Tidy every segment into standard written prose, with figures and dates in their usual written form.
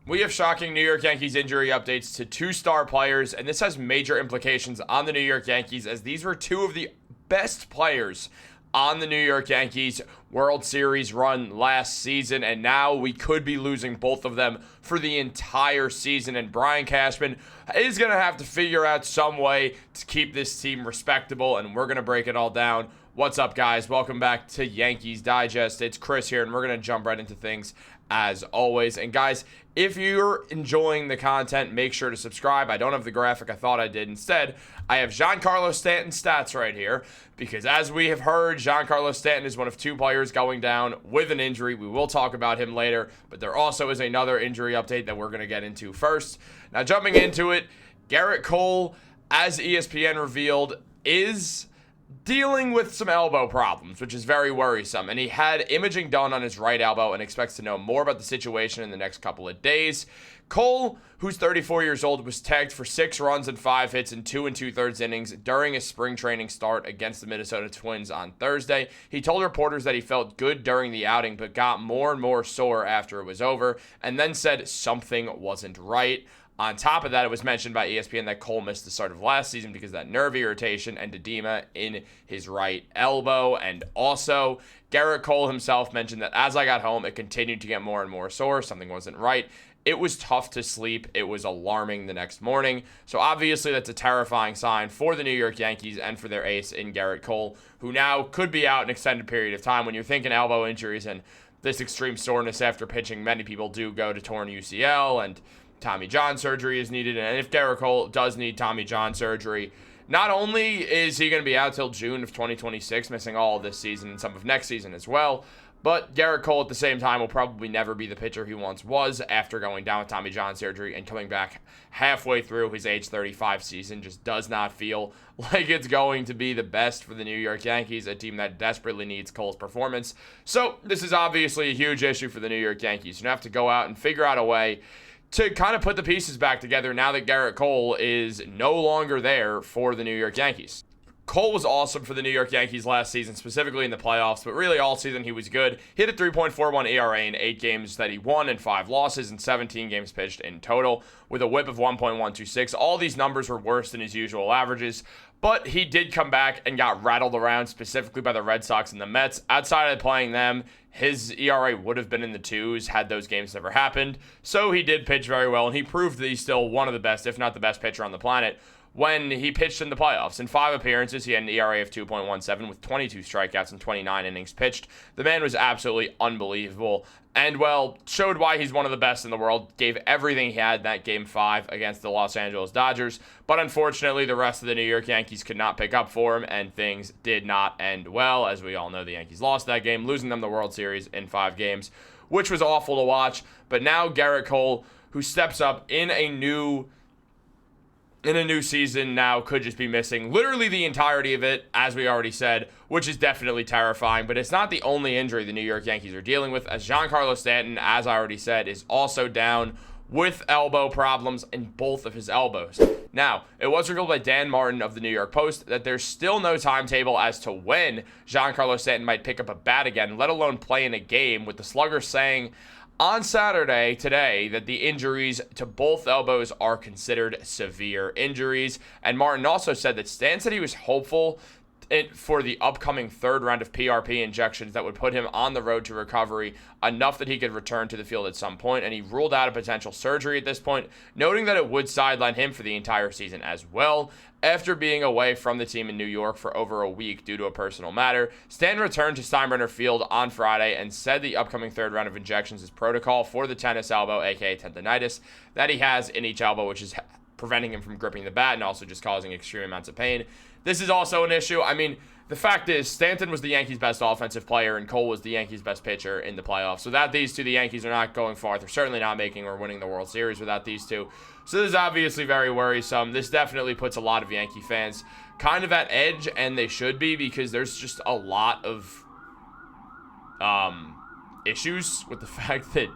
We have shocking New York Yankees injury updates to two star players, and this has major implications on the New York Yankees as these were two of the best players on the New York Yankees World Series run last season, and now we could be losing both of them for the entire season, and Brian Cashman is going to have to figure out some way to keep this team respectable, and we're going to break it all down. What's up, guys? Welcome back to Yankees Digest. It's Chris here, and we're going to jump right into things as always. And guys, if you're enjoying the content, make sure to subscribe. I don't have the graphic I thought I did. Instead, I have Giancarlo Stanton stats right here because as we have heard, Giancarlo Stanton is one of two players going down with an injury. We will talk about him later, but there also is another injury update that we're going to get into first. Now, jumping into it, Gerrit Cole, as ESPN revealed, is dealing with some elbow problems, which is very worrisome. And he had imaging done on his right elbow and expects to know more about the situation in the next couple of days. Cole, who's 34 years old, was tagged for 6 runs and 5 hits in 2 2/3 innings during his spring training start against the Minnesota Twins on Thursday. He told reporters that he felt good during the outing, but got more and more sore after it was over, and then said something wasn't right. On top of that, it was mentioned by ESPN that Cole missed the start of last season because of that nerve irritation and edema in his right elbow. And also, Gerrit Cole himself mentioned that as I got home, it continued to get more and more sore. Something wasn't right. It was tough to sleep. It was alarming the next morning. So obviously, that's a terrifying sign for the New York Yankees and for their ace in Gerrit Cole, who now could be out an extended period of time. When you're thinking elbow injuries and this extreme soreness after pitching, many people do go to torn UCL and Tommy John surgery is needed. And if Gerrit Cole does need Tommy John surgery, not only is he going to be out till June of 2026, missing all of this season and some of next season as well, but Gerrit Cole at the same time will probably never be the pitcher he once was after going down with Tommy John surgery and coming back halfway through his age 35 season. Just does not feel like it's going to be the best for the New York Yankees, a team that desperately needs Cole's performance. So this is obviously a huge issue for the New York Yankees. You have to go out and figure out a way to kind of put the pieces back together now that Gerrit Cole is no longer there for the New York Yankees. Cole was awesome for the New York Yankees last season, specifically in the playoffs, but really all season he was good. He had a 3.41 ERA in 8 games that he won and 5 losses and 17 games pitched in total with a whip of 1.126. All these numbers were worse than his usual averages, but he did come back and got rattled around, specifically by the Red Sox and the Mets. Outside of playing them, his ERA would have been in the 2s had those games never happened. So he did pitch very well, and he proved that he's still one of the best, if not the best pitcher on the planet, when he pitched in the playoffs. In 5 appearances, he had an ERA of 2.17 with 22 strikeouts and 29 innings pitched. The man was absolutely unbelievable and, well, showed why he's one of the best in the world, gave everything he had in that Game 5 against the Los Angeles Dodgers. But unfortunately, the rest of the New York Yankees could not pick up for him, and things did not end well. As we all know, the Yankees lost that game, losing them the World Series in 5 games, which was awful to watch. But now Gerrit Cole, who steps up in a new season now, could just be missing literally the entirety of it, as we already said, which is definitely terrifying. But it's not the only injury the New York Yankees are dealing with, as Giancarlo Stanton, as I already said, is also down with elbow problems in both of his elbows. Now, it was revealed by Dan Martin of the New York Post that there's still no timetable as to when Giancarlo Stanton might pick up a bat again, let alone play in a game, with the slugger saying on Saturday, today, that the injuries to both elbows are considered severe injuries. And Martin also said that Stan said he was hopeful for the upcoming 3rd round of PRP injections that would put him on the road to recovery enough that he could return to the field at some point, and he ruled out a potential surgery at this point, noting that it would sideline him for the entire season as well. After being away from the team in New York for over a week due to a personal matter, Stanton returned to Steinbrenner Field on Friday and said the upcoming 3rd round of injections is protocol for the tennis elbow, aka tendonitis, that he has in each elbow, which is preventing him from gripping the bat and also just causing extreme amounts of pain. This is also an issue. I mean, the fact is, Stanton was the Yankees' best offensive player, and Cole was the Yankees' best pitcher in the playoffs. Without these two, the Yankees are not going far. They're certainly not making or winning the World Series without these two. So this is obviously very worrisome. This definitely puts a lot of Yankee fans kind of at edge, and they should be, because there's just a lot of issues with the fact that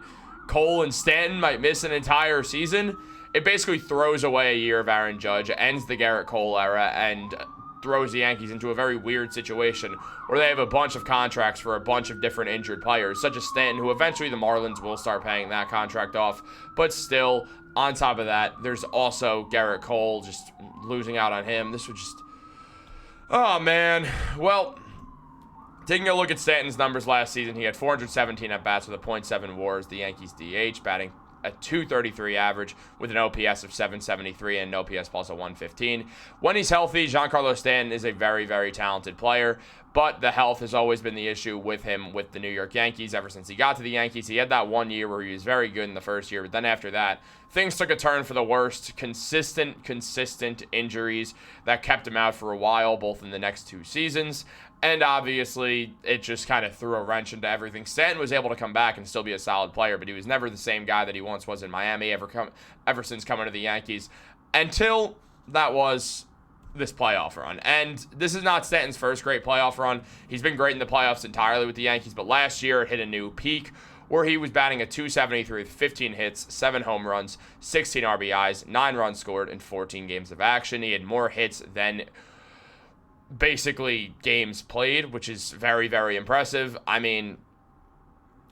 Cole and Stanton might miss an entire season. It basically throws away a year of Aaron Judge, ends the Gerrit Cole era, and throws the Yankees into a very weird situation where they have a bunch of contracts for a bunch of different injured players, such as Stanton, who eventually the Marlins will start paying that contract off. But still, on top of that, there's also Gerrit Cole, just losing out on him. This would just... Oh, man. Well, taking a look at Stanton's numbers last season, he had 417 at-bats with a .7 WAR as the Yankees DH, batting a .233 average with an OPS of 773 and an OPS plus a 115. When he's healthy, Giancarlo Stanton is a very, very talented player, but the health has always been the issue with him with the New York Yankees ever since he got to the Yankees. He had that 1 year where he was very good in the first year, but then after that, things took a turn for the worst. Consistent injuries that kept him out for a while, both in the next 2 seasons. And obviously, it just kind of threw a wrench into everything. Stanton was able to come back and still be a solid player, but he was never the same guy that he once was in Miami ever since coming to the Yankees, until that was this playoff run. And this is not Stanton's first great playoff run. He's been great in the playoffs entirely with the Yankees, but last year it hit a new peak where he was batting a .273 with 15 hits, 7 home runs, 16 RBIs, 9 runs scored in 14 games of action. He had more hits than basically games played, which is very, very impressive. I mean,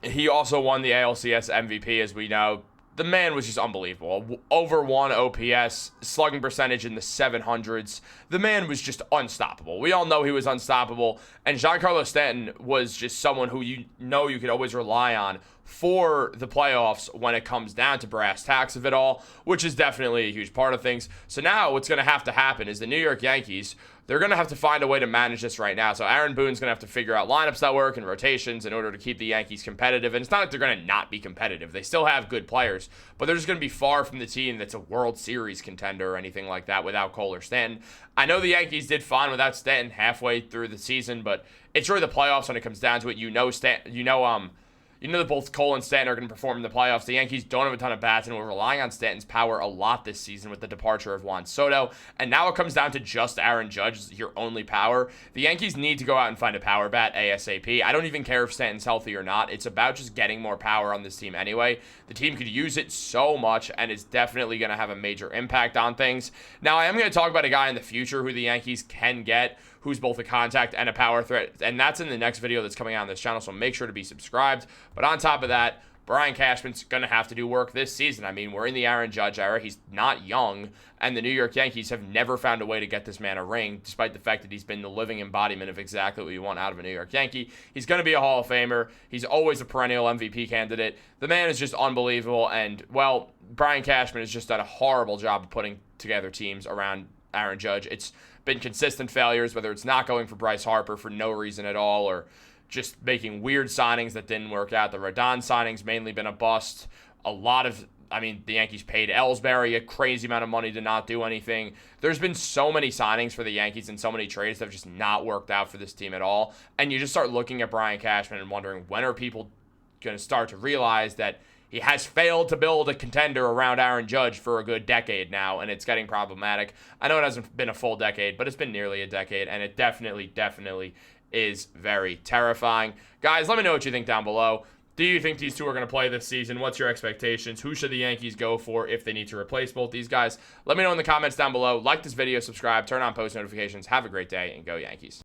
he also won the ALCS MVP, as we know. The man was just unbelievable. Over 1 OPS, slugging percentage in the 700s. The man was just unstoppable. We all know he was unstoppable. And Giancarlo Stanton was just someone who you could always rely on for the playoffs when it comes down to brass tacks of it all, which is definitely a huge part of things. So now what's going to have to happen is the New York Yankees, they're going to have to find a way to manage this right now. So Aaron Boone's going to have to figure out lineups that work and rotations in order to keep the Yankees competitive. And it's not like they're going to not be competitive. They still have good players, but they're just going to be far from the team that's a World Series contender or anything like that without Cole or Stanton. I know the Yankees did fine without Stanton halfway through the season, but it's really the playoffs when it comes down to it. You know that both Cole and Stanton are going to perform in the playoffs. The Yankees don't have a ton of bats, and we're relying on Stanton's power a lot this season with the departure of Juan Soto. And now it comes down to just Aaron Judge as your only power. The Yankees need to go out and find a power bat ASAP. I don't even care if Stanton's healthy or not. It's about just getting more power on this team anyway. The team could use it so much, and it's definitely going to have a major impact on things. Now, I am going to talk about a guy in the future who the Yankees can get, who's both a contact and a power threat, and that's in the next video that's coming out on this channel, so make sure to be subscribed. But on top of that, Brian Cashman's going to have to do work this season. I mean, we're in the Aaron Judge era. He's not young, and the New York Yankees have never found a way to get this man a ring, despite the fact that he's been the living embodiment of exactly what you want out of a New York Yankee. He's going to be a Hall of Famer. He's always a perennial MVP candidate. The man is just unbelievable, and, well, Brian Cashman has just done a horrible job of putting together teams around Aaron Judge. It's been consistent failures, whether it's not going for Bryce Harper for no reason at all, or just making weird signings that didn't work out. The Rodon signing's mainly been a bust. The Yankees paid Ellsbury a crazy amount of money to not do anything. There's been so many signings for the Yankees and so many trades that have just not worked out for this team at all. And you just start looking at Brian Cashman and wondering, when are people going to start to realize that he has failed to build a contender around Aaron Judge for a good decade now, and it's getting problematic. I know it hasn't been a full decade, but it's been nearly a decade, and it definitely is very terrifying. Guys, let me know what you think down below. Do you think these two are going to play this season? What's your expectations? Who should the Yankees go for if they need to replace both these guys? Let me know in the comments down below. Like this video, subscribe, turn on post notifications. Have a great day, and go Yankees.